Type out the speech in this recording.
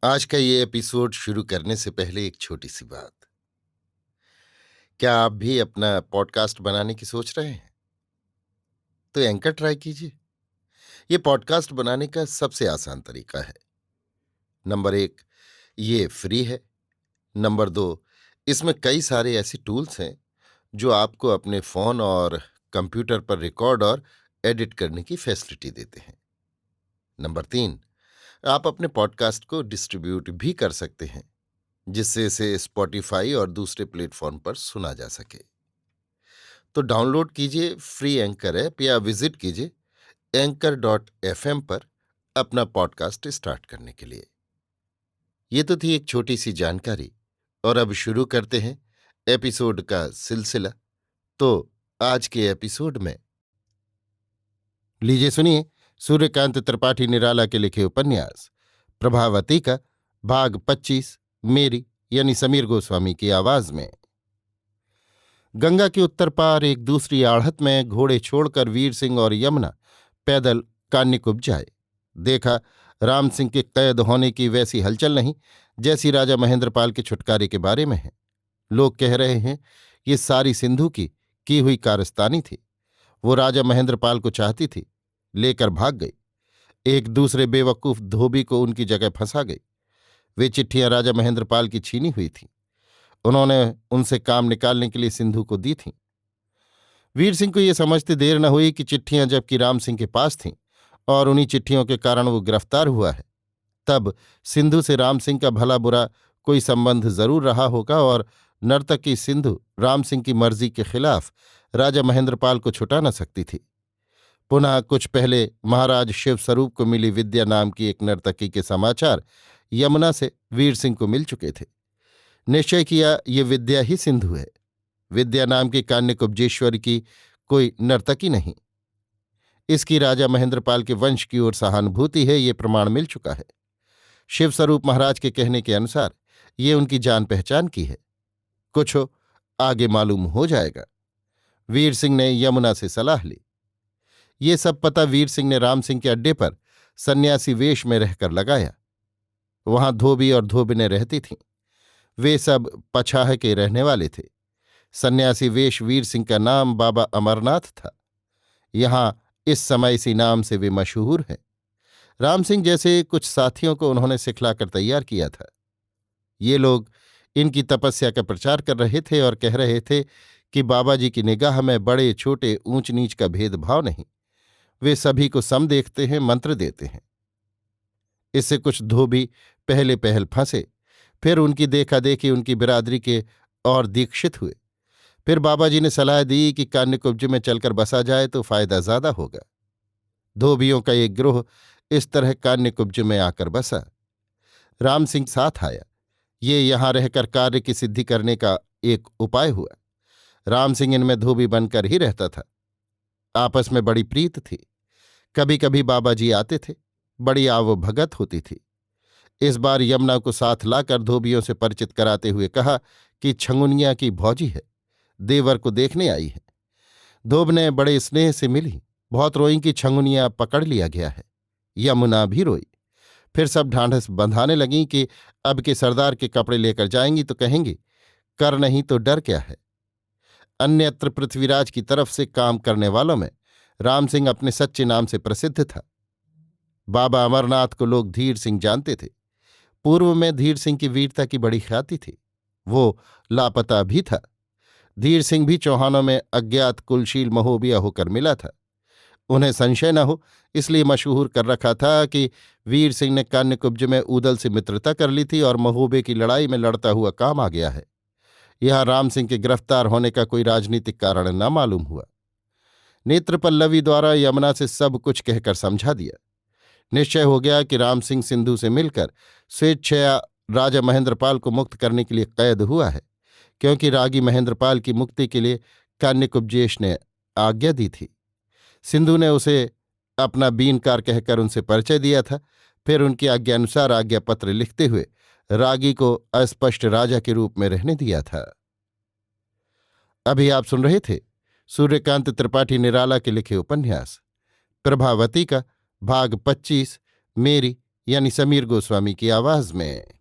आज का ये एपिसोड शुरू करने से पहले एक छोटी सी बात। क्या आप भी अपना पॉडकास्ट बनाने की सोच रहे हैं? तो एंकर ट्राई कीजिए। ये पॉडकास्ट बनाने का सबसे आसान तरीका है। नंबर 1, ये फ्री है। नंबर 2, इसमें कई सारे ऐसे टूल्स हैं जो आपको अपने फोन और कंप्यूटर पर रिकॉर्ड और एडिट करने की फैसिलिटी देते हैं। नंबर 3, आप अपने पॉडकास्ट को डिस्ट्रीब्यूट भी कर सकते हैं, जिससे इसे स्पॉटिफाई और दूसरे प्लेटफॉर्म पर सुना जा सके। तो डाउनलोड कीजिए फ्री एंकर ऐप या विजिट कीजिए anchor.fm पर अपना पॉडकास्ट स्टार्ट करने के लिए। ये तो थी एक छोटी सी जानकारी, और अब शुरू करते हैं एपिसोड का सिलसिला। तो आज के एपिसोड में लीजिए सुनिए सूर्यकांत त्रिपाठी निराला के लिखे उपन्यास प्रभावती का भाग 25, मेरी यानी समीर गोस्वामी की आवाज में। गंगा के उत्तर पार एक दूसरी आढ़त में घोड़े छोड़कर वीर सिंह और यमुना पैदल कान्यकुब्ज जाए। देखा, राम सिंह के कैद होने की वैसी हलचल नहीं जैसी राजा महेंद्रपाल के छुटकारे के बारे में है। लोग कह रहे हैं ये सारी सिंधु की हुई कारस्तानी थी। वो राजा महेंद्रपाल को चाहती थी, लेकर भाग गई। एक दूसरे बेवकूफ धोबी को उनकी जगह फंसा गई। वे चिट्ठियां राजा महेंद्रपाल की छीनी हुई थीं। उन्होंने उनसे काम निकालने के लिए सिंधु को दी थीं। वीर सिंह को यह समझते देर न हुई कि चिट्ठियां जबकि राम सिंह के पास थीं और उन्हीं चिट्ठियों के कारण वो गिरफ्तार हुआ है, तब सिंधु से राम सिंह का भला बुरा कोई संबंध जरूर रहा होगा और नर्तकी सिंधु राम सिंह की मर्जी के खिलाफ राजा महेंद्रपाल को छुटा न सकती थी। पुनः कुछ पहले महाराज शिव स्वरूप को मिली विद्या नाम की एक नर्तकी के समाचार यमुना से वीर सिंह को मिल चुके थे। निश्चय किया ये विद्या ही सिंधु है। विद्या नाम की कान्यकुब्जेश्वरी की कोई नर्तकी नहीं। इसकी राजा महेंद्रपाल के वंश की ओर सहानुभूति है, ये प्रमाण मिल चुका है। शिवस्वरूप महाराज के कहने के अनुसार ये उनकी जान पहचान की है। कुछ हो आगे मालूम हो जाएगा। वीर सिंह ने यमुना से सलाह ली। ये सब पता वीर सिंह ने राम सिंह के अड्डे पर सन्यासी वेश में रहकर लगाया। वहां धोबी और धोबिनें रहती थीं। वे सब पछाह के रहने वाले थे। सन्यासी वेश वीर सिंह का नाम बाबा अमरनाथ था। यहां इस समय इसी नाम से वे मशहूर हैं। राम सिंह जैसे कुछ साथियों को उन्होंने सिखलाकर तैयार किया था। ये लोग इनकी तपस्या का प्रचार कर रहे थे और कह रहे थे कि बाबा जी की निगाह में बड़े छोटे ऊंच नीच का भेदभाव नहीं, वे सभी को सम देखते हैं, मंत्र देते हैं। इससे कुछ धोबी पहले पहल फंसे, फिर उनकी देखा देखी उनकी बिरादरी के और दीक्षित हुए। फिर बाबा जी ने सलाह दी कि कान्यकुब्ज में चलकर बसा जाए तो फायदा ज्यादा होगा। धोबियों का एक गिरोह इस तरह कान्यकुब्ज में आकर बसा। राम सिंह साथ आया। ये यहां रहकर कार्य की सिद्धि करने का एक उपाय हुआ। राम सिंह इनमें धोबी बनकर ही रहता था। आपस में बड़ी प्रीत थी। कभी कभी बाबा जी आते थे। बड़ी आवभगत होती थी। इस बार यमुना को साथ लाकर धोबियों से परिचित कराते हुए कहा कि छंगुनिया की भौजी है, देवर को देखने आई है। धोब ने बड़े स्नेह से मिली। बहुत रोई कि छंगुनिया पकड़ लिया गया है। यमुना भी रोई। फिर सब ढांढस बंधाने लगीं कि अब के सरदार के कपड़े लेकर जाएंगी तो कहेंगी कर नहीं तो डर क्या है। अन्यत्र पृथ्वीराज की तरफ से काम करने वालों में राम सिंह अपने सच्चे नाम से प्रसिद्ध था। बाबा अमरनाथ को लोग धीर सिंह जानते थे। पूर्व में धीर सिंह की वीरता की बड़ी ख्याति थी। वो लापता भी था। धीर सिंह भी चौहानों में अज्ञात कुलशील महोबिया होकर मिला था। उन्हें संशय न हो इसलिए मशहूर कर रखा था कि वीर सिंह ने कान्यकुब्ज में ऊदल से मित्रता कर ली थी और महोबे की लड़ाई में लड़ता हुआ काम आ गया है। यहां राम सिंह के गिरफ्तार होने का कोई राजनीतिक कारण न मालूम हुआ। नेत्रपल्लवी द्वारा यमुना से सब कुछ कहकर समझा दिया। निश्चय हो गया कि राम सिंह सिंधु से मिलकर स्वेच्छया राजा महेंद्रपाल को मुक्त करने के लिए कैद हुआ है, क्योंकि रागी महेंद्रपाल की मुक्ति के लिए कान्यकुब्जेश ने आज्ञा दी थी। सिंधु ने उसे अपना बीनकार कहकर उनसे परिचय दिया था। फिर उनकी आज्ञानुसार आज्ञा पत्र लिखते हुए रागी को अस्पष्ट राजा के रूप में रहने दिया था। अभी आप सुन रहे थे सूर्यकांत त्रिपाठी निराला के लिखे उपन्यास प्रभावती का भाग 25, मेरी यानी समीर गोस्वामी की आवाज में।